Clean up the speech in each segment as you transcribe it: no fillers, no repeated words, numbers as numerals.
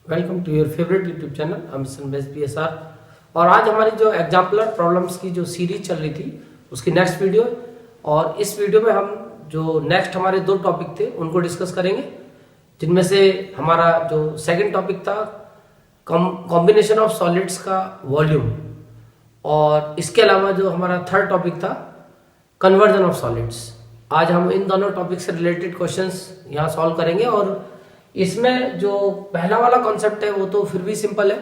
Welcome to your favourite YouTube channel अमिशन बेस PSR। और आज हमारी जो एग्जाम्पलर प्रॉब्लम्स की जो सीरीज चल रही थी उसकी नेक्स्ट वीडियो, और इस वीडियो में हम जो नेक्स्ट हमारे दो टॉपिक थे उनको डिस्कस करेंगे, जिनमें से हमारा जो सेकंड टॉपिक था कॉम्बिनेशन ऑफ सॉलिड्स का वॉल्यूम, और इसके अलावा जो हमारा थर्ड टॉपिक था कन्वर्जन ऑफ सॉलिड्स। आज हम इन दोनों टॉपिक से रिलेटेड क्वेश्चंस यहाँ सॉल्व करेंगे। और इसमें जो पहला वाला कॉन्सेप्ट है वो तो फिर भी सिंपल है,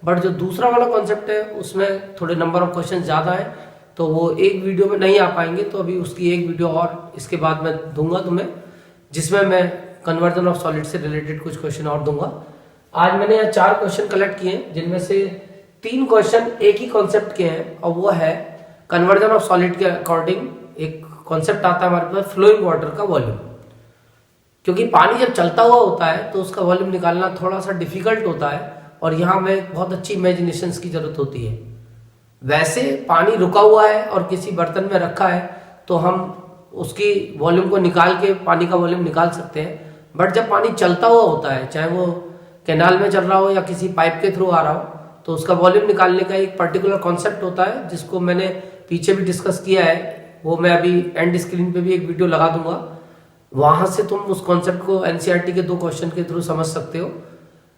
बट जो दूसरा वाला कॉन्सेप्ट है उसमें थोड़े नंबर ऑफ क्वेश्चन ज़्यादा है, तो वो एक वीडियो में नहीं आ पाएंगे। तो अभी उसकी एक वीडियो और इसके बाद मैं दूंगा तुम्हें, जिसमें मैं कन्वर्जन ऑफ सॉलिड से रिलेटेड कुछ क्वेश्चन और दूंगा। आज मैंने यहाँ 4 क्वेश्चन कलेक्ट किए हैं, जिनमें से 3 क्वेश्चन एक ही कॉन्सेप्ट के हैं, और वो है कन्वर्जन ऑफ सॉलिड के अकॉर्डिंग एक कॉन्सेप्ट आता है हमारे पास फ्लोइंग वाटर का वॉल्यूम। क्योंकि पानी जब चलता हुआ होता है तो उसका वॉल्यूम निकालना थोड़ा सा डिफिकल्ट होता है, और यहाँ हमें बहुत अच्छी इमेजिनेशन की जरूरत होती है। वैसे पानी रुका हुआ है और किसी बर्तन में रखा है तो हम उसकी वॉल्यूम को निकाल के पानी का वॉल्यूम निकाल सकते हैं, बट जब पानी चलता हुआ होता है, चाहे वो कैनाल में चल रहा हो या किसी पाइप के थ्रू आ रहा हो, तो उसका वॉल्यूम निकालने का एक पर्टिकुलर कॉन्सेप्ट होता है, जिसको मैंने पीछे भी डिस्कस किया है। वो मैं अभी एंड स्क्रीन पे भी एक वीडियो लगा दूंगा, वहां से तुम उस कॉन्सेप्ट को NCERT के 2 क्वेश्चन के थ्रू समझ सकते हो।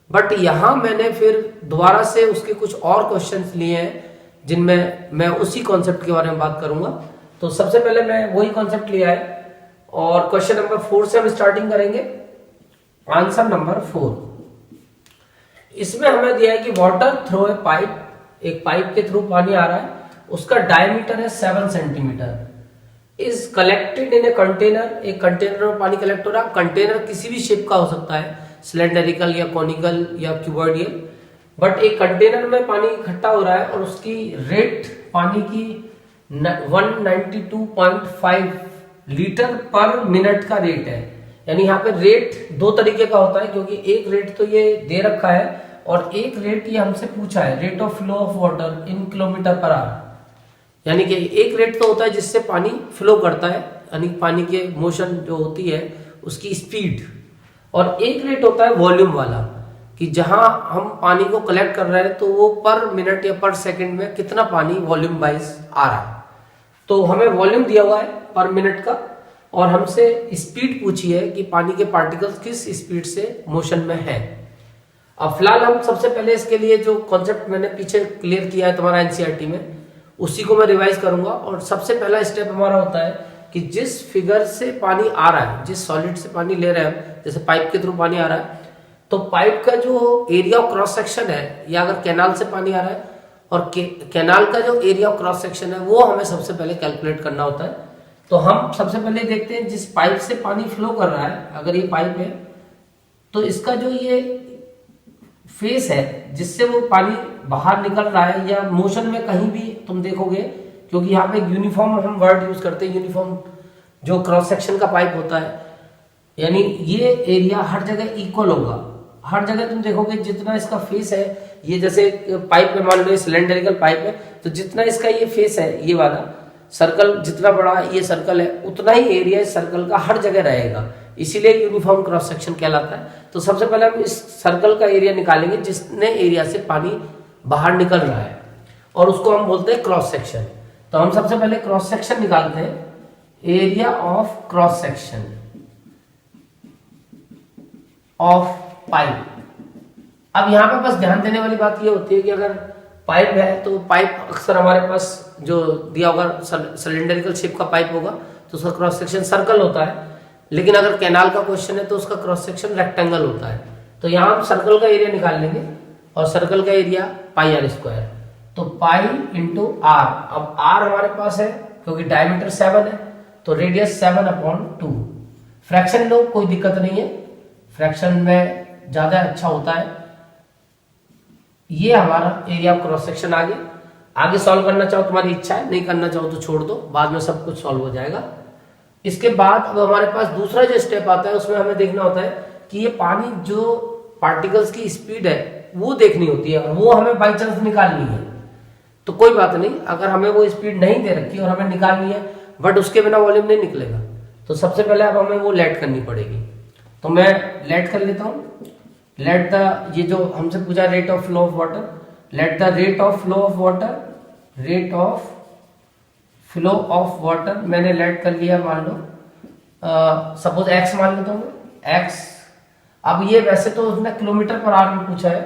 बट यहाँ मैंने फिर दोबारा से उसके कुछ और क्वेश्चंस लिए हैं, जिनमें मैं उसी कॉन्सेप्ट के बारे में बात करूंगा। तो सबसे पहले मैं वही कॉन्सेप्ट लिया है, और क्वेश्चन नंबर 4 से हम स्टार्टिंग करेंगे। आंसर नंबर 4, इसमें हमें दिया है कि वाटर थ्रू ए पाइप, एक पाइप के थ्रू पानी आ रहा है, उसका डायमीटर है 7 centimetre, is collected in a container. एक कंटेनर में पानी कलेक्ट हो रहा है। कंटेनर किसी भी शेप का हो सकता है, सिलेंडरिकल या कॉनिकल या क्यूबॉइडियल, बट एक कंटेनर में पानी इकट्ठा हो रहा है, और उसकी रेट पानी की 192.5 लीटर पर मिनट का रेट है। यानी यहाँ पे रेट 2 तरीके का होता है, क्योंकि एक रेट तो ये दे रखा है और एक रेट ये हमसे पूछा है, rate of flow of water in kilometre per hour. यानी कि एक रेट तो होता है जिससे पानी फ्लो करता है, यानी पानी के मोशन जो होती है उसकी स्पीड, और एक रेट होता है वॉल्यूम वाला, कि जहां हम पानी को कलेक्ट कर रहे हैं तो वो पर मिनट या पर सेकंड में कितना पानी वॉल्यूम वाइज आ रहा है। तो हमें वॉल्यूम दिया हुआ है पर मिनट का, और हमसे स्पीड पूछी है कि पानी के पार्टिकल्स किस स्पीड से मोशन में है। अब फिलहाल हम सबसे पहले इसके लिए जो कॉन्सेप्ट मैंने पीछे क्लियर किया है तुम्हारा NCERT में, उसी को मैं रिवाइज करूंगा। और सबसे पहला स्टेप हमारा होता है कि जिस फिगर से पानी आ रहा है, जिस सॉलिड से पानी ले रहे हैं, जैसे पाइप के थ्रू पानी आ रहा है, तो पाइप का जो एरिया ऑफ क्रॉस सेक्शन है, या अगर कैनाल से पानी आ रहा है और कैनाल का जो एरिया ऑफ क्रॉस सेक्शन है, वो हमें सबसे पहले कैलकुलेट करना होता है। तो हम सबसे पहले देखते हैं जिस पाइप से पानी फ्लो कर रहा है, अगर ये पाइप है तो इसका जो ये फेस है जिससे वो पानी बाहर निकल रहा है, या मोशन में कहीं भी तुम देखोगे, क्योंकि यहाँ पे यूनिफॉर्म हम वर्ड यूज करते हैं, यूनिफॉर्म जो क्रॉस सेक्शन का पाइप होता है, यानी ये एरिया हर जगह इक्वल होगा। हर जगह तुम देखोगे जितना इसका फेस है, ये जैसे पाइप में मान लो सिलेंडरिकल पाइप है, तो जितना इसका ये फेस है, ये वाला सर्कल जितना बड़ा ये सर्कल है, उतना ही एरिया इस सर्कल का हर जगह रहेगा, इसीलिए यूनिफॉर्म क्रॉस सेक्शन कहलाता है। तो सबसे पहले हम इस सर्कल का एरिया निकालेंगे जितने एरिया से पानी बाहर निकल रहा है, और उसको हम बोलते हैं क्रॉस सेक्शन। तो हम सबसे पहले क्रॉस सेक्शन निकालते हैं, area of cross section of pipe. अब यहाँ पे बस ध्यान देने वाली बात ये होती है कि अगर पाइप है तो पाइप अक्सर हमारे पास जो दिया होगा सिलेंडरिकल शेप का पाइप होगा, तो उसका क्रॉस सेक्शन सर्कल होता है। लेकिन अगर कैनाल का क्वेश्चन है तो उसका क्रॉस सेक्शन रेक्टेंगल होता है। तो यहाँ हम सर्कल का एरिया निकाल लेंगे, और सर्कल का एरिया पाई आर स्क्वायर, तो पाई इंटू आर। अब आर हमारे पास है क्योंकि डायमीटर 7 है, तो रेडियस 7/2। फ्रैक्शन लो, कोई दिक्कत नहीं है, फ्रैक्शन में ज्यादा अच्छा होता है। ये हमारा एरिया ऑफ क्रॉस सेक्शन आगे सॉल्व करना चाहो तुम्हारी इच्छा है, नहीं करना चाहो तो छोड़ दो, बाद में सब कुछ सॉल्व हो जाएगा। इसके बाद अब हमारे पास दूसरा जो स्टेप आता है, उसमें हमें देखना होता है कि ये पानी जो पार्टिकल्स की स्पीड है वो देखनी होती है, और वो हमें बाई चांस निकालनी है। तो कोई बात नहीं, अगर हमें वो स्पीड नहीं दे रखी और हमें निकालनी है, बट उसके बिना वॉल्यूम नहीं निकलेगा, तो सबसे पहले अब हमें वो लेट करनी पड़ेगी। तो मैं लेट कर लेता हूं। लेट द, ये जो हमसे पूछा rate of flow of water, let the rate of flow of water, rate of flow of water मैंने लेट कर लिया, मान लो सपोज एक्स मान लेता हूँ एक्स। अब ये वैसे तो उसने किलोमीटर पर आवर में पूछा है,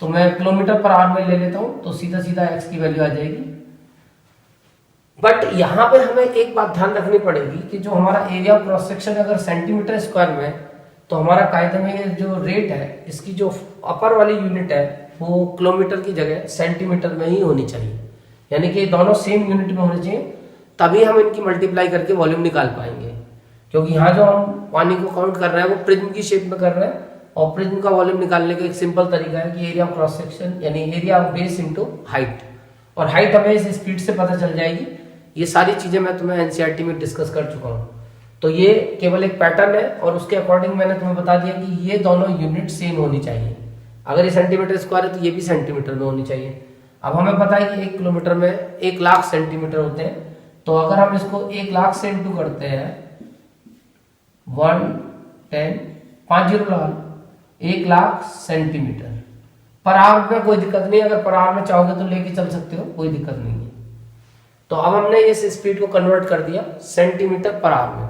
तो मैं किलोमीटर पर आवर में ले लेता हूँ, तो सीधा सीधा एक्स की वैल्यू आ जाएगी। बट यहाँ पे हमें एक बात ध्यान रखनी पड़ेगी कि जो हमारा एरिया ऑफ क्रॉस सेक्शन अगर सेंटीमीटर स्क्वायर में है, तो हमारा कायदे में ये जो रेट है इसकी जो अपर वाली यूनिट है वो किलोमीटर की जगह सेंटीमीटर में ही होनी चाहिए, यानी कि दोनों सेम यूनिट में होने चाहिए, तभी हम इनकी मल्टीप्लाई करके वॉल्यूम निकाल पाएंगे। क्योंकि यहाँ जो हम पानी को काउंट कर रहे हैं वो प्रिज्म की शेप में कर रहे हैं, और प्रिज्म का वॉल्यूम निकालने का एक सिंपल तरीका है कि एरिया ऑफ क्रॉस सेक्शन यानी area of base into height, और हाइट हमें इस स्पीड से पता चल जाएगी। ये सारी चीजें मैं तुम्हें एनसीईआरटी में डिस्कस कर चुका हूँ। तो ये केवल एक पैटर्न है, और उसके अकॉर्डिंग मैंने तुम्हें बता दिया कि ये दोनों यूनिट सेम होनी चाहिए। अगर ये सेंटीमीटर स्क्वायर है तो ये भी सेंटीमीटर में होनी चाहिए। अब हमें पता है कि 1 किलोमीटर में 1 लाख सेंटीमीटर होते हैं, तो अगर हम इसको 1 लाख से इंटू करते हैं 110 1 लाख सेंटीमीटर पर आवर में कोई दिक्कत नहीं, अगर पर आवर में चाहोगे तो लेके चल सकते हो, कोई दिक्कत नहीं है। तो अब हमने इस स्पीड को कन्वर्ट कर दिया सेंटीमीटर पर आवर में।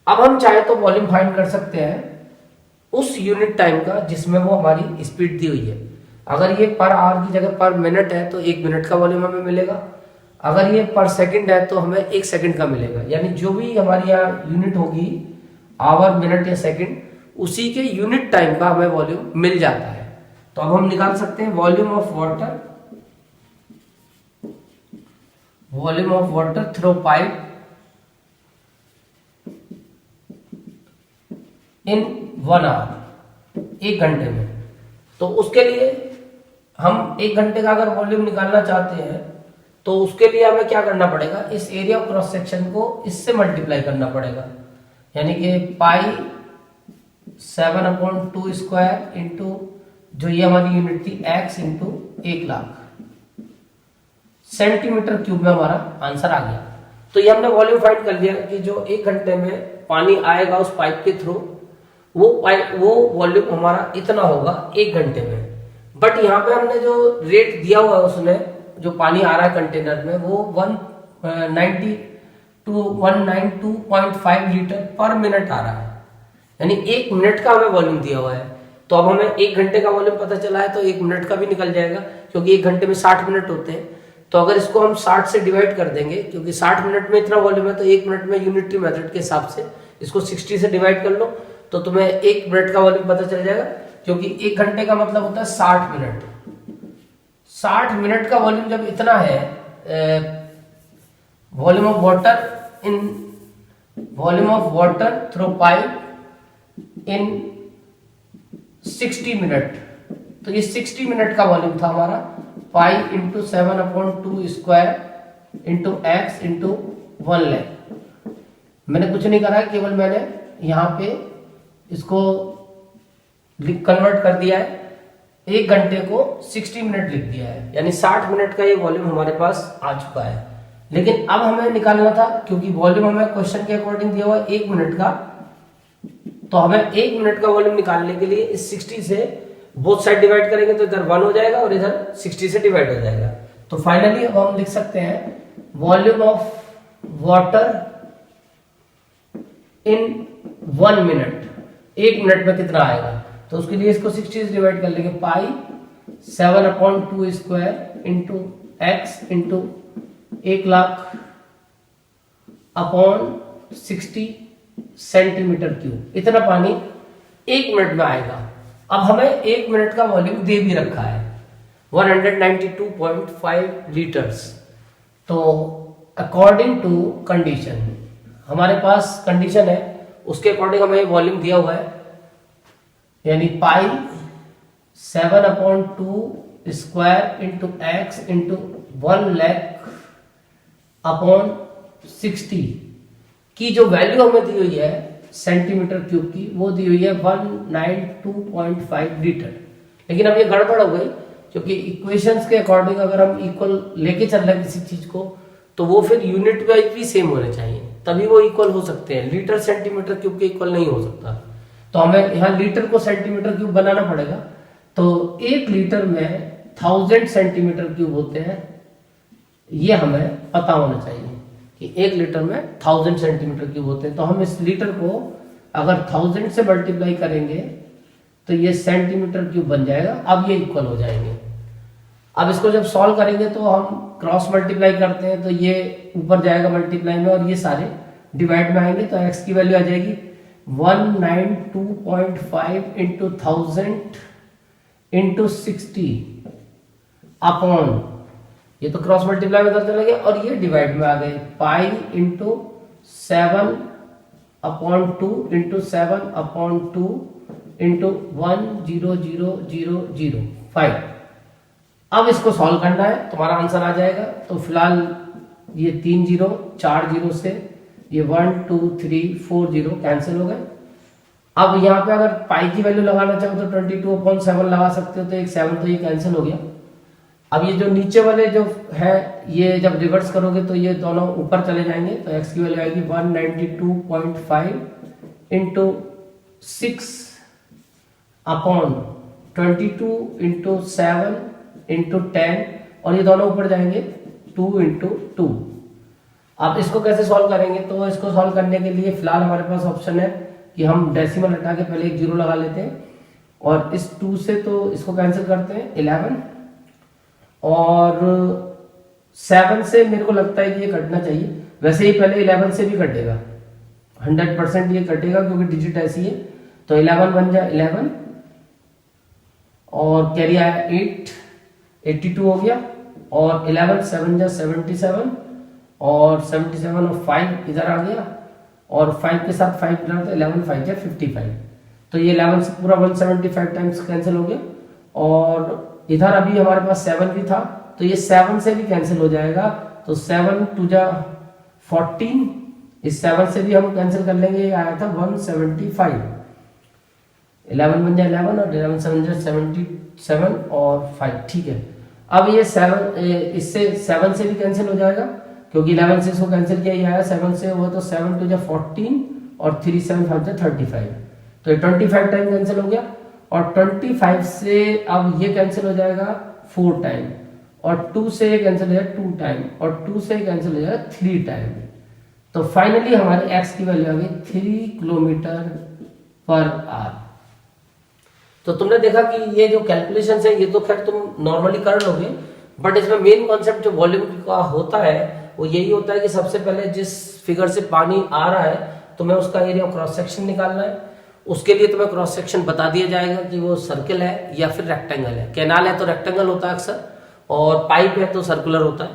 अब हम चाहे तो वॉल्यूम फाइंड कर सकते हैं उस यूनिट टाइम का जिसमें वो हमारी स्पीड दी हुई है। अगर ये पर आवर की जगह पर मिनट है तो 1 मिनट का वॉल्यूम हमें मिलेगा, अगर ये पर सेकंड है तो हमें 1 सेकंड का मिलेगा, यानी जो भी हमारी यहाँ यूनिट होगी आवर मिनट या सेकंड, उसी के यूनिट टाइम का हमें वॉल्यूम मिल जाता है। तो अब हम निकाल सकते हैं volume of water, volume of water through pipe in 1 hour, 1 घंटे में। तो उसके लिए हम 1 घंटे का अगर वॉल्यूम निकालना चाहते हैं तो उसके लिए हमें क्या करना पड़ेगा, इस एरिया ऑफ क्रॉस सेक्शन को इससे मल्टीप्लाई करना पड़ेगा, यानी कि पाई 7/2 स्क्वायर इंटू जो ये हमारी यूनिट थी x into 1 lakh centimetre cube में हमारा आंसर आ गया। तो ये हमने वॉल्यूम फाइंड कर लिया कि जो 1 घंटे में पानी आएगा उस पाइप के थ्रू, वो वॉल्यूम हमारा इतना होगा 1 घंटे में। बट यहाँ पे हमने जो रेट दिया हुआ है उसने, जो पानी आ रहा है कंटेनर में, वो 192.5 लीटर पर मिनट आ रहा है, यानी 1 मिनट का हमें वॉल्यूम दिया हुआ है। तो अब हमें 1 घंटे का वॉल्यूम पता चला है तो 1 मिनट का भी निकल जाएगा, क्योंकि 1 घंटे में 60 मिनट होते हैं। तो अगर इसको हम 60 से डिवाइड कर देंगे, क्योंकि 60 मिनट में इतना वॉल्यूम है, तो 1 मिनट में यूनिटरी मेथड के हिसाब से इसको 60 से डिवाइड कर लो तो तुम्हें 1 मिनट का वॉल्यूम पता चल जाएगा, क्योंकि 1 घंटे का मतलब होता है 60 मिनट। 60 मिनट का वॉल्यूम जब इतना है, volume of water through pipe in 60 minute, तो ये 60 मिनट का वॉल्यूम था हमारा, pi into 7/2 square into x into 1 lakh. मैंने कुछ नहीं करा है, केवल मैंने यहाँ पे इसको कन्वर्ट कर दिया है, 1 घंटे को 60 मिनट लिख दिया है, यानी 60 मिनट का ये वॉल्यूम हमारे पास आ चुका है। लेकिन अब हमें निकालना था, क्योंकि वॉल्यूम हमें क्वेश्चन के अकॉर्डिंग दिया हुआ है 1 मिनट का, तो हमें 1 मिनट का वॉल्यूम निकालने के लिए इस 60 से बोथ साइड डिवाइड करेंगे तो इधर 1 हो जाएगा और इधर 60 से डिवाइड हो जाएगा। तो फाइनली अब हम लिख सकते हैं volume of water in 1 minute, 1 minute में कितना आएगा। तो उसके लिए इसको 60 से डिवाइड कर लेंगे, पाई 7/2 square into x into 1 lakh upon 60 centimetre cube, इतना पानी 1 मिनट में आएगा। अब हमें 1 मिनट का वॉल्यूम दे भी रखा है 192.5 लीटर्स। तो अकॉर्डिंग टू कंडीशन, हमारे पास कंडीशन है उसके अकॉर्डिंग हमें वॉल्यूम दिया हुआ है, यानी पाई 7/2 square into x into 1 lakh upon 60 की जो वैल्यू हमें दी हुई है सेंटीमीटर क्यूब की, वो दी हुई है 192.5 लीटर। लेकिन अब ये गड़बड़ हो गई, क्योंकि इक्वेशंस के अकॉर्डिंग अगर हम इक्वल लेके चल रहे हैं किसी चीज को, तो वो फिर यूनिट वाइज भी सेम होने चाहिए, तभी वो इक्वल हो सकते हैं। लीटर सेंटीमीटर क्यूब के इक्वल नहीं हो सकता। तो हमें यहाँ लीटर को सेंटीमीटर क्यूब बनाना पड़ेगा। तो 1 लीटर में 1000 सेंटीमीटर क्यूब होते हैं, ये हमें पता होना चाहिए कि 1 लीटर में 1000 सेंटीमीटर क्यूब होते हैं। तो हम इस लीटर को अगर 1000 से मल्टीप्लाई करेंगे तो ये सेंटीमीटर क्यूब बन जाएगा। अब ये इक्वल हो जाएंगे। अब इसको जब सॉल्व करेंगे तो हम क्रॉस मल्टीप्लाई करते हैं, तो ये ऊपर जाएगा मल्टीप्लाई में और ये सारे डिवाइड में आएंगे। तो x की वैल्यू आ जाएगी 192.5 इंटू 1000 इंटू 60 अपॉन, ये तो क्रॉस मल्टीप्लाई में चला गया, और ये डिवाइड में आ गए pi into 7 upon 2 into 7 upon 2 into 100,005। अब इसको सॉल्व करना है, तुम्हारा आंसर आ जाएगा। तो फिलहाल ये 3 0 4 0 से ये 1 2 3 4 0 कैंसिल हो गए। अब यहाँ पे अगर पाई की वैल्यू लगाना चाहो तो 22/7 लगा सकते हो, तो एक 7 तो ये कैंसिल हो गया। अब ये जो नीचे वाले जो है ये जब रिवर्स करोगे तो ये दोनों ऊपर चले जाएंगे। तो x की वैल्यू आएगी 192.5 इंटू 6 अपॉन 22 इंटू 7 इंटू 10, और ये दोनों ऊपर जाएंगे 2 इंटू 2। अब इसको कैसे सॉल्व करेंगे? तो इसको सॉल्व करने के लिए फिलहाल हमारे पास ऑप्शन है कि हम डेसिमल हटा के पहले एक 0 लगा लेते हैं, और इस 2 से तो इसको कैंसिल करते हैं 11, और 7 से मेरे को लगता है कि ये कटना चाहिए। वैसे ही पहले 11 से भी कटेगा, 100% ये कटेगा क्योंकि डिजिट ऐसी है। तो 11 बन जाए 11, और कैरी आया 8, 82 हो गया, और 11 7 जा 77, और 77 और 5 इधर आ गया, और 5 के साथ 5 डाल तो 11 5 जा 55। तो ये 11 से पूरा 175 टाइम्स कैंसिल हो गया, और इधर अभी हमारे पास 7 भी था, तो ये 7 से भी कैंसिल हो जाएगा। तो 7 2 जा 14, इस 7 से भी हम कैंसिल कर लेंगे, ये आया था 175। 11 बन जाए 11, और 11 7 जा 77 और 5, ठीक है। अब ये 7 इससे 7 से भी कैंसिल हो जाएगा क्योंकि 11 से इसको कैंसिल किया, ये आया 7 से हुआ, तो 7 2 जा 14 और 3 7 5 जा 35। तो ये 25 टाइम कैंसिल हो गया, और 25 से अब ये कैंसिल हो जाएगा 4 टाइम, और 2 से ये कैंसिल हो जाएगा 2 टाइम, और 2 से कैंसिल हो जाएगा 3 टाइम। तो फाइनली हमारे x की वैल्यू आ गई 3 किलोमीटर पर आवर। तो तुमने देखा कि ये जो कैलकुलेशन है ये तो खैर तुम नॉर्मली कर लोगे, बट इसमें मेन कॉन्सेप्ट जो वॉल्यूम का होता है वो यही होता है कि सबसे पहले जिस फिगर से पानी आ रहा है तुम्हें उसका एरिया ऑफ क्रॉस सेक्शन निकालना है। उसके लिए तुम्हें क्रॉस सेक्शन बता दिया जाएगा कि वो सर्कल है या फिर रेक्टेंगल है। कैनाल है तो रेक्टेंगल होता है अक्सर, और पाइप है तो सर्कुलर होता है।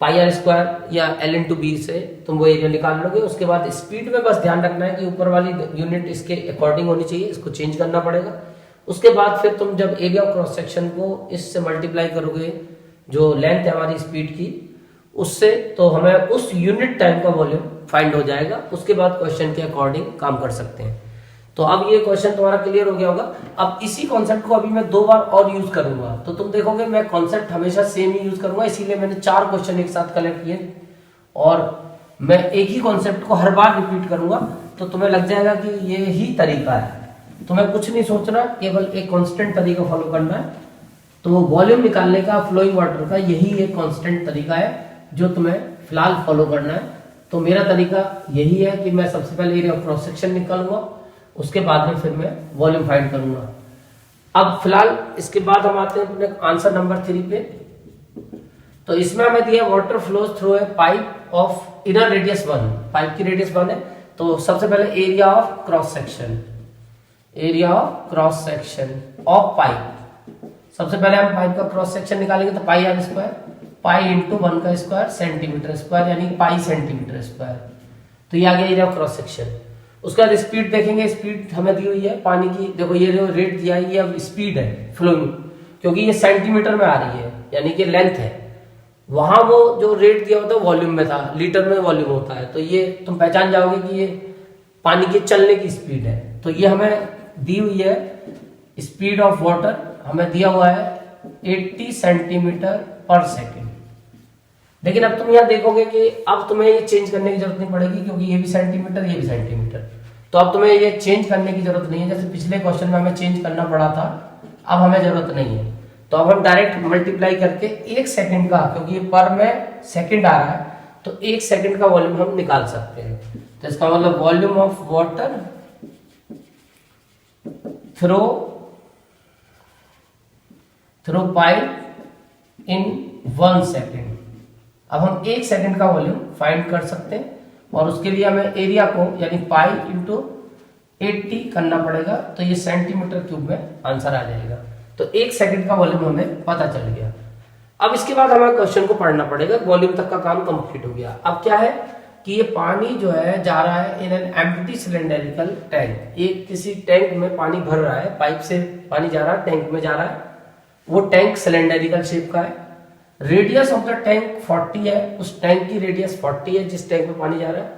पाई आर स्क्वायर या L/B से तुम वो एरिया निकाल लोगे। उसके बाद स्पीड में बस ध्यान रखना है कि ऊपर वाली यूनिट इसके अकॉर्डिंग होनी चाहिए, इसको चेंज करना पड़ेगा। उसके बाद फिर तुम जब एरिया ऑफ क्रॉस सेक्शन को इससे मल्टीप्लाई करोगे जो लेंथ है हमारी स्पीड की उससे, तो हमें उस यूनिट टाइम का वॉल्यूम फाइंड हो जाएगा। उसके बाद क्वेश्चन के अकॉर्डिंग काम कर सकते हैं। तो अब ये क्वेश्चन तुम्हारा क्लियर हो गया होगा। अब इसी कॉन्सेप्ट को अभी मैं 2 बार और यूज करूंगा, तो तुम देखोगे मैं कॉन्सेप्ट हमेशा सेम ही यूज करूंगा, इसीलिए मैंने 4 क्वेश्चन एक साथ कलेक्ट किए, और मैं एक ही कॉन्सेप्ट को हर बार रिपीट करूंगा। तो तुम्हें लग जाएगा कि ये ही तरीका है, तुम्हें कुछ नहीं सोचना, केवल एक कांस्टेंट तरीका फॉलो करना है। तो वॉल्यूम निकालने का, फ्लोइंग वाटर का यही एक कांस्टेंट तरीका है जो तुम्हें फिलहाल फॉलो करना है। तो मेरा तरीका यही है कि मैं सबसे पहले एरिया ऑफ क्रॉस सेक्शन निकालूंगा, उसके बाद में फिर मैं वॉल्यूम फाइंड करूंगा। अब फिलहाल इसके बाद हम आते हैं अपने आंसर नंबर 3 पे। तो इसमें हमें दिया water flows through a pipe of inner radius 1, pipe की रेडियस 1 है। तो सबसे पहले area of cross section, area of cross section of pipe. सबसे पहले हम पाइप का क्रॉस सेक्शन निकालेंगे, तो पाई आर स्क्वायर, पाई इंटू 1 का स्क्वायर सेंटीमीटर स्क्वायर, यानी पाई सेंटीमीटर स्क्वायर। तो ये आ गया एरिया ऑफ क्रॉस सेक्शन। उसके बाद स्पीड देखेंगे, स्पीड हमें दी हुई है पानी की, देखो ये जो रेट दिया है ये अब स्पीड है फ्लोइंग, क्योंकि ये सेंटीमीटर में आ रही है यानी कि लेंथ है। वहां वो जो रेट दिया होता है वॉल्यूम में था, लीटर में वॉल्यूम होता है। तो ये तुम पहचान जाओगे कि ये पानी के चलने की स्पीड है। तो ये हमें दी हुई है स्पीड ऑफ वाटर, हमें दिया हुआ है 80 सेंटीमीटर पर सेकेंड। लेकिन अब तुम यहाँ देखोगे कि अब तुम्हें ये चेंज करने की जरूरत नहीं पड़ेगी, क्योंकि ये भी सेंटीमीटर ये भी सेंटीमीटर, तो अब तुम्हें ये चेंज करने की जरूरत नहीं है, जैसे पिछले क्वेश्चन में हमें चेंज करना पड़ा था, अब हमें जरूरत नहीं है। तो अब हम डायरेक्ट मल्टीप्लाई करके 1 सेकंड का, क्योंकि ये पर में सेकंड आ रहा है, तो 1 सेकंड का वॉल्यूम हम निकाल सकते हैं। तो इसका मतलब volume of water through pipe in 1 second. अब हम 1 सेकंड का वॉल्यूम फाइंड कर सकते हैं, और उसके लिए हमें एरिया को यानी पाई इंटू 80 करना पड़ेगा, तो ये सेंटीमीटर क्यूब में आंसर आ जाएगा। तो 1 सेकंड का वॉल्यूम हमें पता चल गया। अब इसके बाद हमें क्वेश्चन को पढ़ना पड़ेगा, वॉल्यूम तक का काम कंप्लीट हो गया। अब क्या है कि ये पानी जो है जा रहा है in an empty cylindrical tank, एक किसी टैंक में पानी भर रहा है, पाइप से पानी जा रहा है, टैंक में जा रहा है, वो टैंक सिलेंडरिकल शेप का है। रेडियस ऑफ द टैंक 40 है, उस टैंक की रेडियस 40 है जिस टैंक में पानी जा रहा है।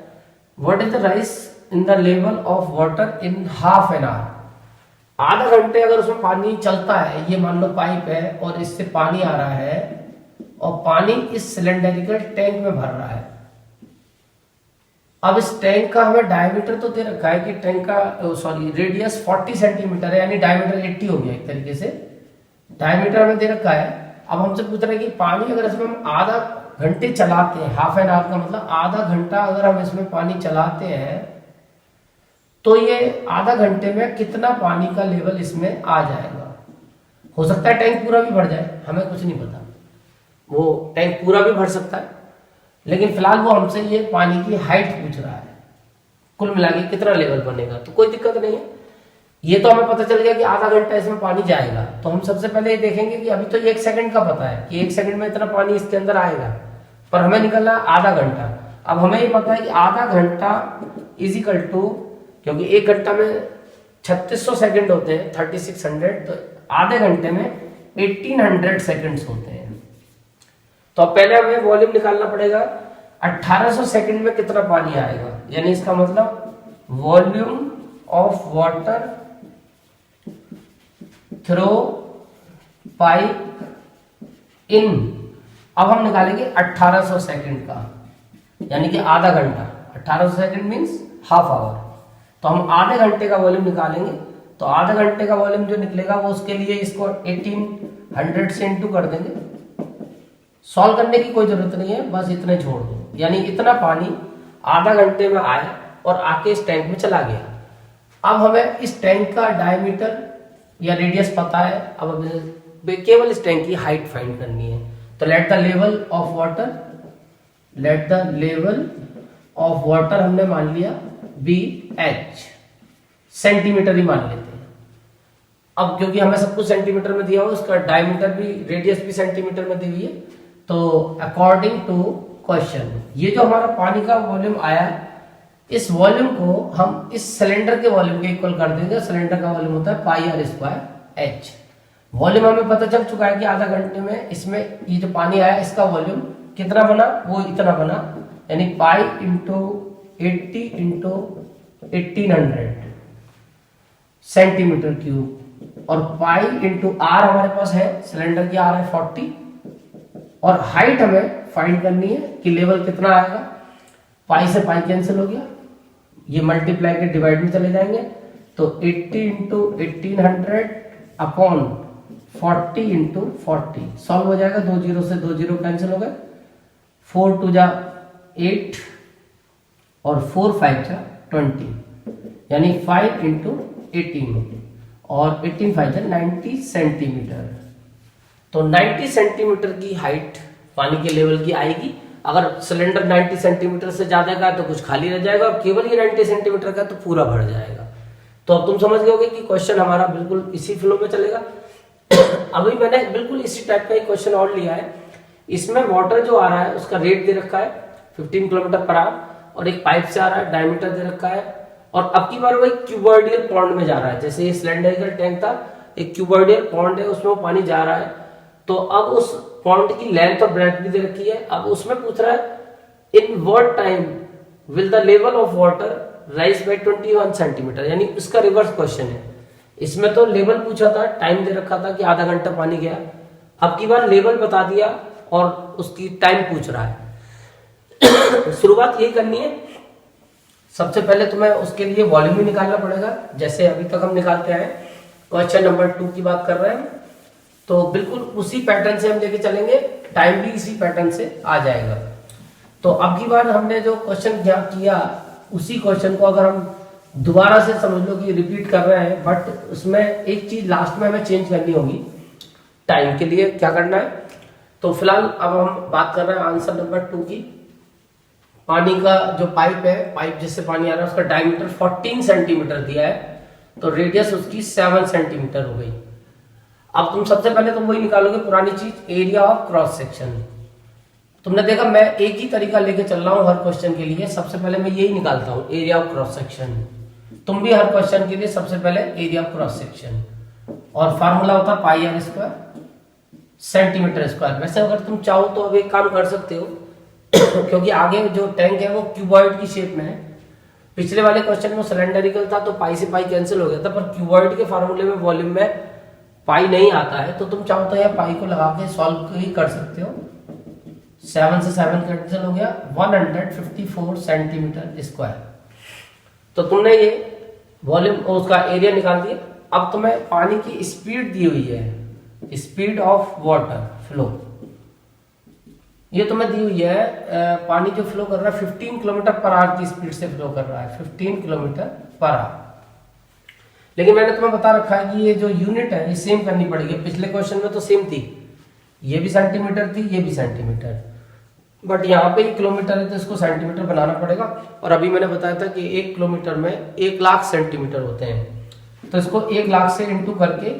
What is the rise in the level of water in half an hour. आधा घंटे अगर उसमें पानी चलता है, ये मान लो पाइप है और इससे पानी आ रहा है, और पानी इस सिलेंडरिकल टैंक में भर रहा है। अब इस टैंक का हमें डायमीटर तो दे रखा है कि टैंक का रेडियस 40 सेंटीमीटर है, यानी डायमीटर 80 हो गया एक तरीके से, डायमीटर हमें दे रखा है। अब हमसे पूछ रहे हैं कि पानी अगर इसमें हम आधा घंटे चलाते हैं, हाफ एन आवर का मतलब आधा घंटा अगर हम इसमें पानी चलाते हैं, तो ये आधा घंटे में कितना पानी का लेवल इसमें आ जाएगा। हो सकता है टैंक पूरा भी भर जाए, हमें कुछ नहीं पता, वो टैंक पूरा भी भर सकता है, लेकिन फिलहाल वो हमसे ये पानी की हाइट पूछ रहा है, कुल मिला के कितना लेवल बनेगा। तो कोई दिक्कत नहीं है, ये तो हमें पता चल गया कि आधा घंटा इसमें पानी जाएगा। तो हम सबसे पहले ये देखेंगे कि अभी तो 1 सेकंड का पता है कि 1 सेकंड में इतना पानी इसके अंदर आएगा, पर हमें निकलना आधा घंटा। अब हमें ये पता है कि आधा घंटा इज इक्वल टू, क्योंकि 1 घंटा में 3600 सेकंड होते हैं, 3600, तो आधे घंटे में 1800 सेकंड्स होते हैं। तो अब पहले हमें वॉल्यूम निकालना पड़ेगा, 1800 सेकंड में कितना पानी आएगा, यानी इसका मतलब volume of water through pipe इन, अब हम निकालेंगे 1800 सेकंड का, यानी कि आधा घंटा। 1800 सेकंड मींस हाफ आवर, तो हम आधे घंटे का वॉल्यूम निकालेंगे। तो आधे घंटे का वॉल्यूम जो निकलेगा वो उसके लिए इसको 1800 से इंटू कर देंगे। सॉल्व करने की कोई जरूरत नहीं है, बस इतने छोड़ दो, यानी इतना पानी आधा घंटे में आया और आके इस टैंक में चला गया। अब हमें इस टैंक का डायमीटर या रेडियस पता है, अब हमें केवल इस टैंक की हाइट फाइंड करनी है। तो let the level of water, let the level of water हमने मान लिया BH, सेंटीमीटर ही मान लेते हैं। अब क्योंकि हमें सब कुछ सेंटीमीटर में दिया हुआ, उसका डायमीटर भी, रेडियस भी सेंटीमीटर में दी हुई है। तो अकॉर्डिंग टू क्वेश्चन, ये जो हमारा पानी का वॉल्यूम आया, इस वॉल्यूम को हम इस सिलेंडर के वॉल्यूम के इक्वल कर देंगे। सिलेंडर का वॉल्यूम होता है पाई आर स्क्वायर H। वॉल्यूम हमें पता चल चुका है कि आधा घंटे में इसमें ये जो पानी आया इसका वॉल्यूम कितना बना, वो इतना बना, यानी pi into 80 into 1800 centimetre cube, और पाई इंटू आर हमारे पास है, सिलेंडर की आर है 40, और हाइट हमें फाइंड करनी है कि लेवल कितना आएगा। पाई से पाई कैंसिल हो गया, ये मल्टीप्लाई के डिवाइड में चले जाएंगे, तो 80 इंटू 1800 अपॉन 40 इंटू 40, सॉल्व हो जाएगा। 2 जीरो से 2 जीरो कैंसिल हो गए, 4 2 जा 8 और 4 5 जा 20, यानी 5 इंटू 18 और 18 5 जा 90 सेंटीमीटर। तो 90 सेंटीमीटर की हाइट पानी के लेवल की आएगी। अगर सिलेंडर 90 सेंटीमीटर से ज्यादा का तो कुछ खाली रह जाएगा, और केवल ये 90 सेंटीमीटर का तो पूरा भर जाएगा। तो अब तुम समझ गए कि क्वेश्चन हमारा बिल्कुल इसी फ्लो में चलेगा। अभी मैंने बिल्कुल इसी टाइप का एक क्वेश्चन और लिया है। इसमें वाटर जो आ रहा है उसका रेट दे रखा है 15 किलोमीटर पर आवर, और एक पाइप से आ रहा है, डायमीटर दे रखा है, और अब की बार वो एक क्यूबॉइडियल पॉन्ड में जा रहा है। जैसे ये सिलेंडरिकल टैंक था, एक क्यूबॉइडियल पॉन्ड है, उसमें वो पानी जा रहा है। तो अब उस पॉन्ड की लेंथ और ब्रेथ भी दे रखी है। अब उसमें पूछ रहा है in what time will the level of water rise by 21 centimetre, यानी इसका रिवर्स क्वेश्चन है। इसमें तो लेवल पूछा था, टाइम दे रखा था कि आधा घंटा पानी गया, अब की बार लेवल बता दिया और उसकी टाइम पूछ रहा है। शुरुआत यही करनी है, सबसे पहले तुम्हें उसके लिए वॉल्यूम ही निकालना पड़ेगा, जैसे अभी तक हम निकालते हैं। क्वेश्चन नंबर 2 की बात कर रहे हैं, तो बिल्कुल उसी पैटर्न से हम लेके चलेंगे, टाइम भी इसी पैटर्न से आ जाएगा। तो अब की बार हमने जो क्वेश्चन किया उसी क्वेश्चन को अगर हम दोबारा से समझ लो कि रिपीट कर रहे हैं, बट उसमें एक चीज लास्ट में हमें चेंज करनी होगी। टाइम के लिए क्या करना है, तो फिलहाल अब हम बात कर रहे हैं आंसर नंबर 2 की। पानी का जो पाइप है, पाइप जिससे पानी आ रहा है, उसका डायमीटर 14 सेंटीमीटर दिया है, तो रेडियस उसकी 7 सेंटीमीटर हो गई। अब तुम सबसे पहले तुम वही निकालोगे पुरानी चीज, एरिया ऑफ क्रॉस सेक्शन। तुमने देखा मैं एक ही तरीका लेके चल रहा हूं हर क्वेश्चन के लिए, सबसे पहले मैं यही निकालता हूं, एरिया ऑफ क्रॉस सेक्शन। तुम भी हर क्वेश्चन के लिए सबसे पहले एरिया ऑफ क्रॉस सेक्शन, और फार्मूला होता है पाई आर स्क्वायर सेंटीमीटर स्क्वायर। वैसे अगर तुम चाहो तो अब एक काम कर सकते हो क्योंकि आगे जो टैंक है वो क्यूबॉइड की शेप में है। पिछले वाले क्वेश्चन में सिलेंडरिकल था तो पाई से पाई कैंसिल हो गया था, पर क्यूबॉइड के फार्मूले में वॉल्यूम में पाई नहीं आता है, तो तुम चाहो तो यह पाई को लगा के सॉल्व ही कर सकते हो। 7 से 7 कैंसिल हो गया, 154 सेंटीमीटर स्क्वायर। तो तुमने ये वॉल्यूम उसका एरिया निकाल दिया। अब तुम्हें पानी की स्पीड दी हुई है, स्पीड ऑफ वाटर फ्लो, ये तुम्हें दी हुई है। पानी जो फ्लो कर रहा है 15 किलोमीटर पर आवर की स्पीड से फ्लो कर रहा है, 15 किलोमीटर पर आवर। लेकिन मैंने तुम्हें बता रखा है कि ये जो यूनिट है ये सेम करनी पड़ेगी। पिछले क्वेश्चन में तो सेम थी, ये भी सेंटीमीटर थी, ये भी सेंटीमीटर, बट यहाँ पे किलोमीटर है तो इसको सेंटीमीटर बनाना पड़ेगा। और अभी मैंने बताया था कि 1 किलोमीटर में 1 लाख सेंटीमीटर होते हैं, तो इसको 1 लाख से इंटू करके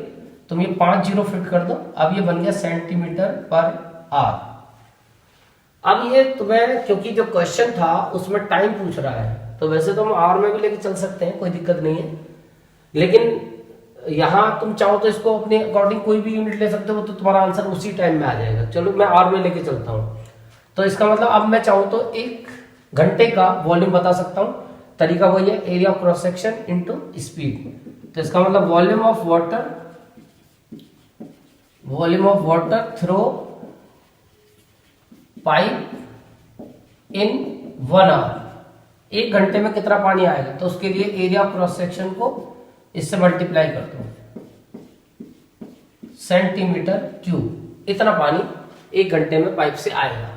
तुम ये 5 जीरो फिट कर दो। अब ये बन गया सेंटीमीटर पर आवर। अब ये तुम्हें, क्योंकि जो क्वेश्चन था उसमें टाइम पूछ रहा है, तो वैसे तो हम आवर में भी लेके चल सकते हैं, कोई दिक्कत नहीं है, लेकिन यहां तुम चाहो तो इसको अपने अकॉर्डिंग कोई भी यूनिट ले सकते हो, तो तुम्हारा आंसर उसी टाइम में आ जाएगा। चलो मैं आवर में लेके चलता हूं, तो इसका मतलब अब मैं चाहूं तो 1 घंटे का वॉल्यूम बता सकता हूं। तरीका वही है, area of cross section into speed. तो इसका मतलब volume of water through pipe in 1 hour. 1 घंटे में कितना पानी आएगा, तो उसके लिए एरिया ऑफ क्रॉस सेक्शन को इससे मल्टीप्लाई कर दो, सेंटीमीटर क्यूब। इतना पानी 1 घंटे में पाइप से आएगा।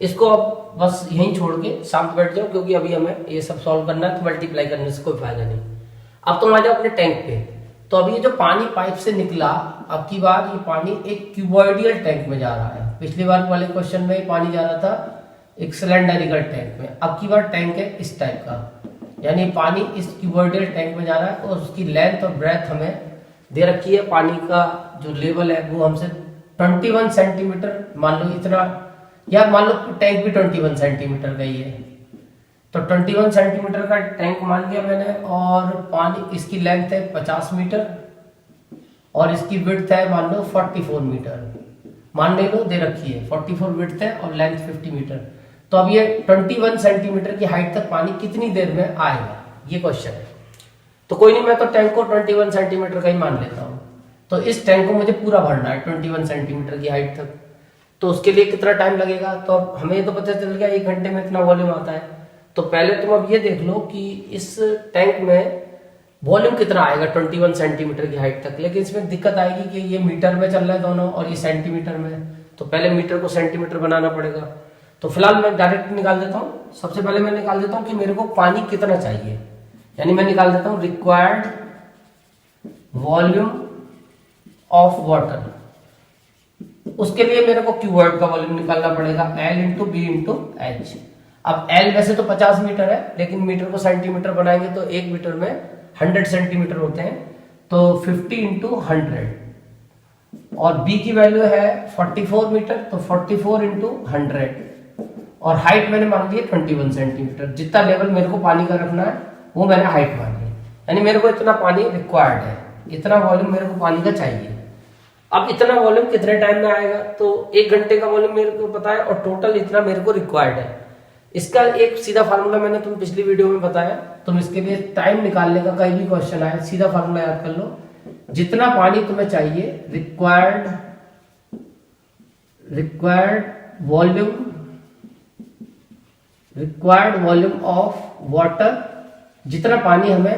इसको अब बस यहीं छोड़ के शांत बैठ जाओ, क्योंकि अभी हमें ये सब सॉल्व करना है, तो मल्टीप्लाई करने से कोई फायदा नहीं। अब तुम आ जाओ अपने टैंक पे। तो अभी ये जो पानी पाइप से निकला, अब की बार ये पानी एक क्यूबॉइडियल टैंक में जा रहा है। पिछली बार वाले क्वेश्चन में पानी जा रहा था एक सिलेंडरिकल टैंक में, अब की बार टैंक है इस टाइप का, यानी पानी इस क्यूबॉइडियल टैंक में जा रहा है, और उसकी लेंथ और ब्रेथ हमें दे रखी है। पानी का जो लेवल है वो हमसे 21 सेंटीमीटर मान लो, इतना, या मान लो टैंक भी 21 सेंटीमीटर का ही है, तो 21 सेंटीमीटर का टैंक मान लिया मैंने, और पानी इसकी लेंथ है 50 मीटर और इसकी विड्थ है मान लो 44 मीटर, मान लो दे रखी है 44 विड्थ है और लेंथ 50 मीटर। तो अब ये 21 सेंटीमीटर की हाइट तक पानी कितनी देर में आएगा, ये क्वेश्चन है। तो कोई नहीं, मैं तो टैंक को 21 सेंटीमीटर का ही मान लेता हूं। तो इस टैंक को मुझे पूरा भरना है 21 सेंटीमीटर की हाइट तक, तो उसके लिए कितना टाइम लगेगा, तो अब हमें तो पता चल गया 1 घंटे में इतना वॉल्यूम आता है। तो पहले तुम अब ये देख लो कि इस टैंक में वॉल्यूम कितना आएगा 21 सेंटीमीटर की हाइट तक। लेकिन इसमें दिक्कत आएगी कि ये मीटर में चल रहा है दोनों और ये सेंटीमीटर में, तो पहले मीटर को सेंटीमीटर बनाना पड़ेगा। तो फिलहाल मैं डायरेक्ट निकाल देता हूँ। सबसे पहले मैं निकाल देता हूँ कि मेरे को पानी कितना चाहिए, यानी मैं निकाल देता हूँ रिक्वायर्ड वॉल्यूम ऑफ वाटर। उसके लिए मेरे को क्यूबॉइड का वॉल्यूम निकालना पड़ेगा, L into B into H. अब L वैसे तो 50 मीटर है, लेकिन मीटर को सेंटीमीटर बनाएंगे तो 1 मीटर में 100 सेंटीमीटर होते हैं, तो 50 इंटू 100, और B की वैल्यू है 44 मीटर, तो 44 इंटू 100, और हाइट मैंने मान ली है 21 सेंटीमीटर। जितना लेवल मेरे को पानी का रखना है वो मैंने हाइट मान ली, यानी मेरे को इतना पानी रिक्वायर्ड है, इतना वॉल्यूम मेरे को पानी का चाहिए। अब इतना वॉल्यूम कितने टाइम में आएगा, तो 1 घंटे का वॉल्यूम मेरे को पता है, और टोटल इतना मेरे को रिक्वायर्ड है। इसका एक सीधा फार्मूला मैंने तुम पिछली वीडियो में बताया, तुम इसके लिए टाइम निकालने का कहीं भी क्वेश्चन आए सीधा फार्मूला याद कर लो। जितना पानी तुम्हें चाहिए, required volume required volume of water, जितना पानी हमें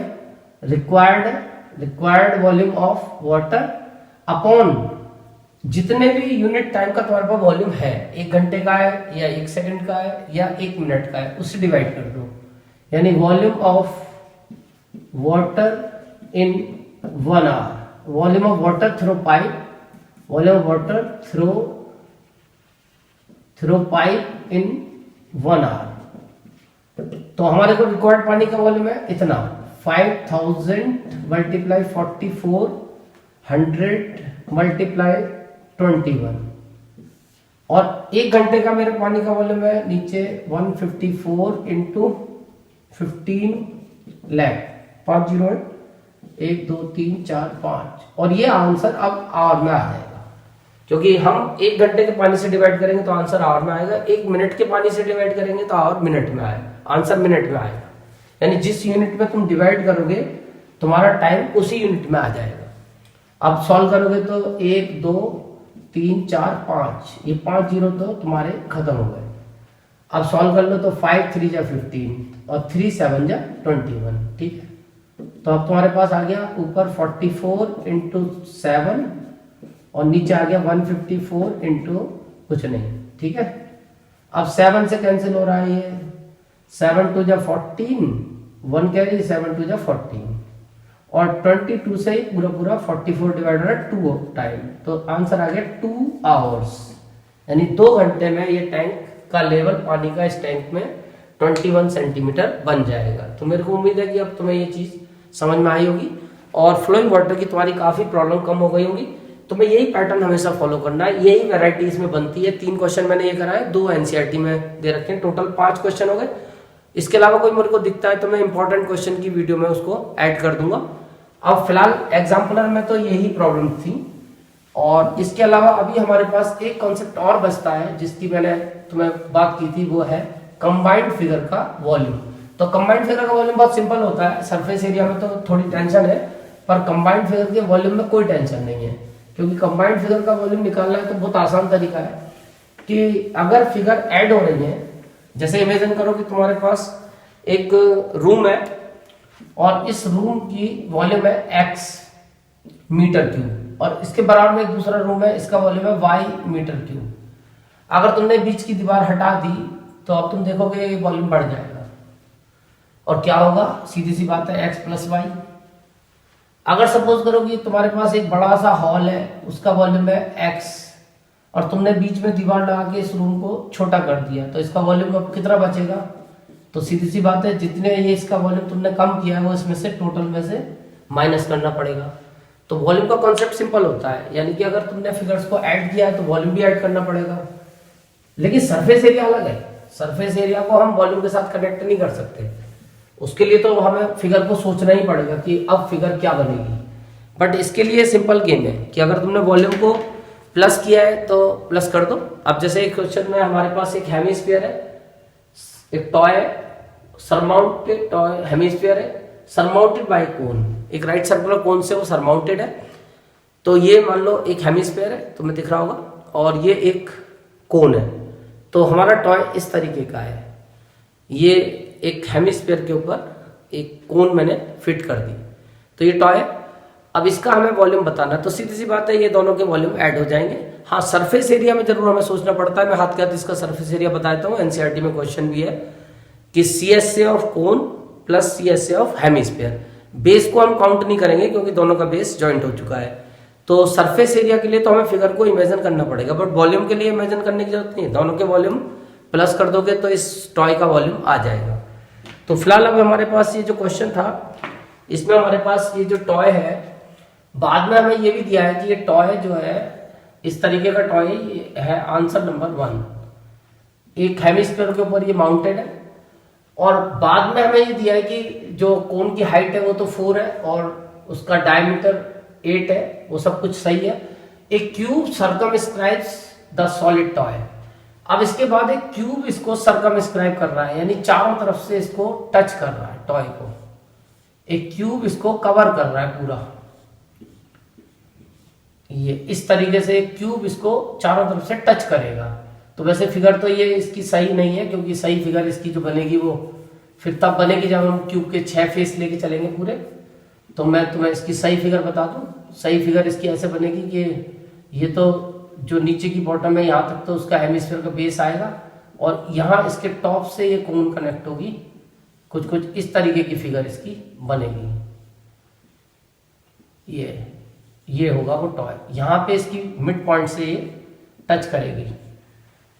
required volume of water upon जितने भी यूनिट टाइम का तुम्हारे पास वॉल्यूम है, 1 घंटे का है या 1 सेकंड का है या 1 मिनट का है, उससे डिवाइड कर दो। यानी volume of water in 1 hour, volume of water through pipe, volume of water through pipe in 1 hour. तो हमारे को रिक्वायर्ड पानी का वॉल्यूम है इतना, 5000 मल्टीप्लाई 44 100 मल्टीप्लाई 21, और 1 घंटे का मेरे पानी का वॉल्यूम है नीचे 154 इंटू 15 लाख, 5 0 1 2 3 4 5, और ये आंसर अब आवर में आ जाएगा, क्योंकि हम 1 घंटे के पानी से डिवाइड करेंगे तो आंसर आवर में आएगा, 1 मिनट के पानी से डिवाइड करेंगे तो आवर मिनट में आएगा, आंसर मिनट में आएगा। यानी जिस यूनिट में तुम डिवाइड करोगे तुम्हारा टाइम उसी यूनिट में आ जाएगा। अब सॉल्व करोगे तो 1 2 3 4 5, ये 5 0 तो तुम्हारे खत्म हो गए। अब सॉल्व कर लो तो 5 3 जा 15 और 3 7 जा 21, ठीक है। तो अब तुम्हारे पास आ गया ऊपर 44 इंटू 7 और नीचे आ गया 154 इंटू कुछ नहीं, ठीक है। अब 7 से कैंसिल हो रहा है, ये 7 2 जा 14, 1 कैरी 7 2 जा 14, और 22 से ही पूरा 44 डिवाइड हो रहा है 2 टाइम, तो आंसर आ गया 2 आवर्स। यानी 2 घंटे में ये टैंक का लेवल पानी का इस टैंक में 21 सेंटीमीटर बन जाएगा। तो मेरे को उम्मीद है कि अब तुम्हें ये चीज समझ में आई होगी और फ्लोइंग वाटर की तुम्हारी काफी प्रॉब्लम कम हो गई होगी। तुम्हें यही पैटर्न हमेशा फॉलो करना है, यही वैरायटी इसमें बनती है। 3 क्वेश्चन मैंने ये कराए, 2 एनसीईआरटी में दे रखे हैं, टोटल 5 क्वेश्चन हो गए। इसके अलावा कोई मेरे को दिखता है तो मैं इंपॉर्टेंट क्वेश्चन की वीडियो में उसको ऐड कर दूंगा। अब फिलहाल एग्जाम्पलर में तो यही प्रॉब्लम थी, और इसके अलावा अभी हमारे पास एक कॉन्सेप्ट और बचता है जिसकी मैंने तुम्हें बात की थी, वो है कंबाइंड फिगर का वॉल्यूम। तो कंबाइंड फिगर का वॉल्यूम बहुत सिंपल होता है, सरफेस एरिया में तो थोड़ी टेंशन है, पर कंबाइंड फिगर के वॉल्यूम में कोई टेंशन नहीं है, क्योंकि कंबाइंड फिगर का वॉल्यूम निकालना है तो बहुत आसान तरीका है कि अगर फिगर ऐड हो रही है, जैसे इमेजिन करो कि तुम्हारे पास एक रूम है और इस रूम की वॉल्यूम है x मीटर क्यूब, और इसके बराबर में एक दूसरा रूम है, इसका वॉल्यूम है y मीटर क्यूब। अगर तुमने बीच की दीवार हटा दी तो अब तुम देखोगे ये वॉल्यूम बढ़ जाएगा, और क्या होगा, सीधी सी बात है x प्लस वाई। अगर सपोज करो कि तुम्हारे पास एक बड़ा सा हॉल है, उसका वॉल्यूम है x, और तुमने बीच में दीवार लगा के इस रूम को छोटा कर दिया, तो इसका वॉल्यूम अब कितना बचेगा। तो सीधी सी बात है, जितने ये इसका वॉल्यूम तुमने कम किया है वो इसमें से टोटल में से माइनस करना पड़ेगा। तो वॉल्यूम का कॉन्सेप्ट सिंपल होता है, यानी कि अगर तुमने फिगर्स को ऐड किया है तो वॉल्यूम भी ऐड करना पड़ेगा। लेकिन सरफेस एरिया अलग है, सरफेस एरिया को हम वॉल्यूम के साथ कनेक्ट नहीं कर सकते, उसके लिए तो हमें फिगर को सोचना ही पड़ेगा कि अब फिगर क्या बनेगी। बट इसके लिए सिंपल गेम है कि अगर तुमने वॉल्यूम को प्लस किया है तो प्लस कर दो। अब जैसे एक क्वेश्चन में हमारे पास एक हेमिस्फीयर है, एक टॉय है, सरमाउंटेड टॉय हेमिस्फीयर है, सरमाउंटेड बाय कोन, एक राइट सर्कुलर कोन से वो सरमाउंटेड है। तो ये मान लो एक हेमिस्फीयर है, तुम्हें दिख रहा होगा, और ये एक कोन है। तो हमारा टॉय इस तरीके का है, ये एक हेमिस्फीयर के ऊपर एक कोन मैंने फिट कर दी, तो ये टॉय है। अब इसका हमें वॉल्यूम बताना है, तो सीधी सी बात है ये दोनों के वॉल्यूम ऐड हो जाएंगे। हाँ, सरफेस एरिया में जरूर हमें सोचना पड़ता है, मैं हाथ के हाथ इसका सरफेस एरिया बता देता हूँ। एनसीईआरटी में क्वेश्चन भी है कि CSA of cone plus CSA of hemisphere. Base को हम काउंट नहीं करेंगे क्योंकि दोनों का बेस ज्वाइंट हो चुका है। तो सरफेस एरिया के लिए तो हमें फिगर को इमेजिन करना पड़ेगा, बट वॉल्यूम के लिए इमेजिन करने की जरूरत नहीं है, दोनों के वॉल्यूम प्लस कर दोगे तो इस टॉय का वॉल्यूम आ जाएगा। तो फिलहाल अब हमारे पास ये जो क्वेश्चन था, इसमें हमारे पास ये जो टॉय है, बाद में हमें ये भी दिया है कि ये टॉय जो है इस तरीके का टॉय है। आंसर नंबर 1, एक हेमिस्फीयर के ऊपर ये माउंटेड है, और बाद में हमें ये दिया है कि जो कोन की हाइट है वो तो 4 है और उसका डायमीटर 8 है, वो सब कुछ सही है। एक क्यूब सर्कमस्क्राइब्स द सॉलिड टॉय। अब इसके बाद एक क्यूब इसको सर्कमस्क्राइब कर रहा है, यानी चारों तरफ से इसको टच कर रहा है टॉय को। एक क्यूब इसको कवर कर रहा है पूरा, ये इस तरीके से एक क्यूब इसको चारों तरफ से टच करेगा। तो वैसे फिगर तो ये इसकी सही नहीं है, क्योंकि सही फिगर इसकी जो बनेगी वो फिर तब बनेगी जब हम क्यूब के 6 फेस लेके चलेंगे पूरे। तो मैं तुम्हें इसकी सही फिगर बता दूं। सही फिगर इसकी ऐसे बनेगी कि ये तो जो नीचे की बॉटम है यहाँ तक तो उसका हेमिस्फीयर का बेस आएगा, और यहाँ इसके टॉप से ये कोन कनेक्ट होगी। कुछ कुछ इस तरीके की फिगर इसकी बनेगी। ये होगा वो टॉय, यहाँ पे इसकी मिड पॉइंट से ये टच करेगी।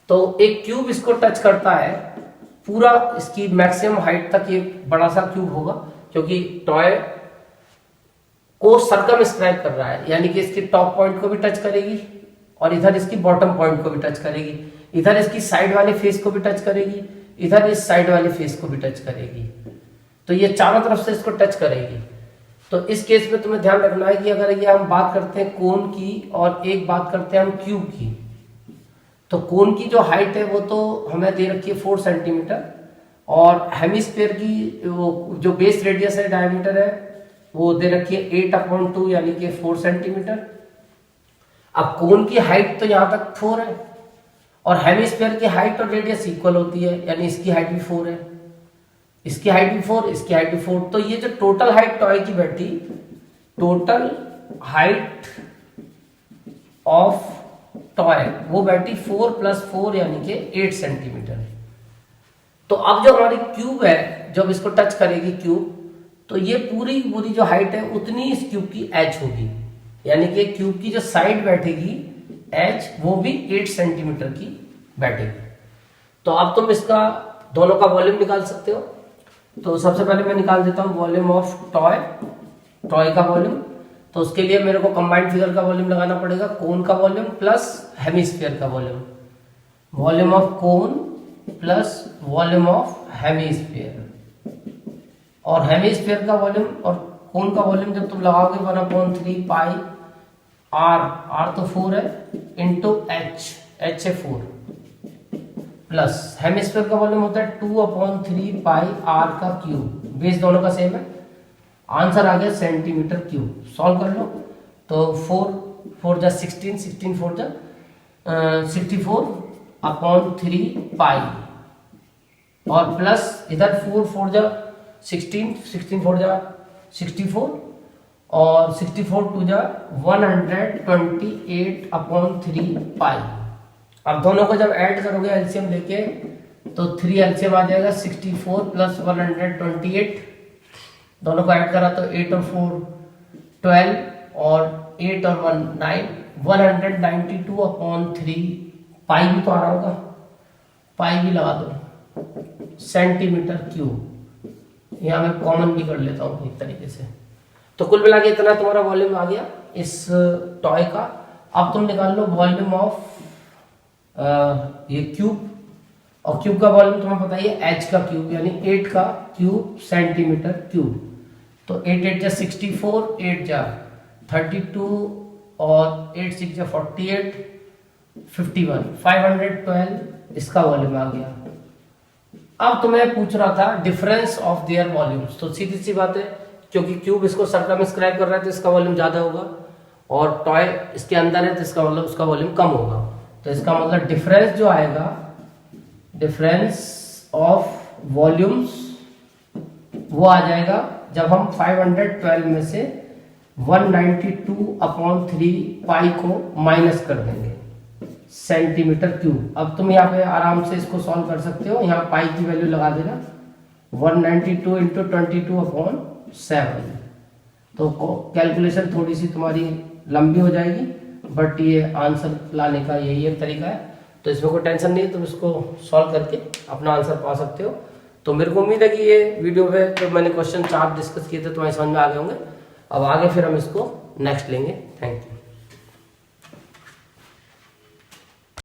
तो एक क्यूब इसको टच करता है पूरा, इसकी मैक्सिमम हाइट तक ये बड़ा सा क्यूब होगा, क्योंकि टॉय को सर्कमस्क्राइब कर रहा है, यानी कि इसकी टॉप पॉइंट को भी टच करेगी और इधर इसकी बॉटम पॉइंट को भी टच करेगी, इधर इसकी साइड वाले फेस को भी टच करेगी, इधर इस साइड वाले फेस को भी टच करेगी। तो ये चारों तरफ से इसको टच करेगी। तो इस केस में तुम्हें ध्यान रखना है कि अगर ये हम बात करते हैं कोन की और एक बात करते हैं हम क्यूब की, तो कोन की जो हाइट है वो तो हमें दे रखी है 4 सेंटीमीटर, और हेमिस्फीयर की वो जो बेस रेडियस है, डायमीटर है, वो दे रखी है 8/2 यानी कि 4 सेंटीमीटर। अब कोन की हाइट तो यहाँ तक 4 है, और हेमिस्फीयर की हाइट और रेडियस इक्वल होती है, यानी इसकी हाइट भी 4 है, इसकी हाइट भी 4, इसकी हाइट भी 4। तो ये जो टोटल हाइट टॉय की बैठी, टोटल हाइट ऑफ टॉय वो बैठी 4 + 4 यानी कि 8 सेंटीमीटर। तो अब जो हमारी क्यूब है, जब इसको टच करेगी क्यूब, तो ये पूरी जो हाइट है उतनी इस क्यूब की एच होगी, यानी कि क्यूब की जो साइड बैठेगी एच वो भी 8 सेंटीमीटर की बैठेगी। तो अब तुम इसका दोनों का वॉल्यूम निकाल सकते हो। तो सबसे पहले मैं निकाल देता हूँ वॉल्यूम ऑफ टॉय का वॉल्यूम। तो उसके लिए मेरे को कंबाइंड फिगर का वॉल्यूम लगाना पड़ेगा, कोन का वॉल्यूम प्लस हेमिस्फीयर का volume. Volume of cone plus volume of hemisphere, और हेमिस्फीयर का वॉल्यूम और कोन का वॉल्यूम जब तुम लगाओगे 1/3 पाई r तो 4 है, इंटू h है 4, प्लस हेमिस्फीयर का वॉल्यूम होता है 2/3 पाई r का क्यूब। बेस दोनों का सेम है। आंसर आ गया सेंटीमीटर क्यूब। सॉल्व कर लो। तो 4 जा 16, 16 4 जा 64/3 पाई, और प्लस इधर 4 जा 16, 16 4 जा 64, और 64 2 जा 128/3 पाई। अब दोनों को जब ऐड करोगे एलसीएम लेके, तो 3 एलसीएम आ जाएगा 64 + 128। दोनों को ऐड करा तो 8 और 4 12, और 8 और 1 9, 192/3 पाई भी तो आ रहा होगा, पाई भी लगा दो सेंटीमीटर क्यूब। यहाँ मैं कॉमन भी कर लेता हूँ एक तरीके से। तो कुल मिला के इतना तुम्हारा वॉल्यूम आ गया इस टॉय का। अब तुम निकाल लो वॉल्यूम ऑफ ये क्यूब, और क्यूब का वॉल्यूम तुम्हें पता ही है, h का क्यूब यानी 8 का क्यूब सेंटीमीटर क्यूब। तो 8 8 जा 64, 8 जा 32, और 8 6 जा 48, 51, 512 इसका वॉल्यूम आ गया। अब तुम्हें पूछ रहा था डिफरेंस ऑफ देयर वॉल्यूम्स। तो सीधी सी बात है, क्योंकि क्यूब इसको सर्कमस्क्राइब कर रहा है तो इसका वॉल्यूम ज्यादा होगा, और टॉय इसके अंदर है तो इसका मतलब उसका वॉल्यूम कम होगा। तो इसका मतलब डिफरेंस जो आएगा, डिफरेंस ऑफ वॉल्यूम्स वो आ जाएगा जब हम 512 में से 192/3 पाई को माइनस कर देंगे सेंटीमीटर क्यूब। अब तुम यहाँ पे आराम से इसको सॉल्व कर सकते हो। यहाँ पाई की वैल्यू लगा देना 192 × 22/7। तो कैलकुलेशन थोड़ी सी तुम्हारी लंबी हो जाएगी, बट ये आंसर लाने का यही एक तरीका है। तो इसमें कोई टेंशन नहीं है, तुम इसको सॉल्व करके अपना आंसर पा सकते हो। तो मेरे को उम्मीद है कि ये वीडियो में जो मैंने क्वेश्चन 4 डिस्कस किए थे तुम्हारे समझ में आ गए होंगे। अब आगे फिर हम इसको नेक्स्ट लेंगे। Thank you.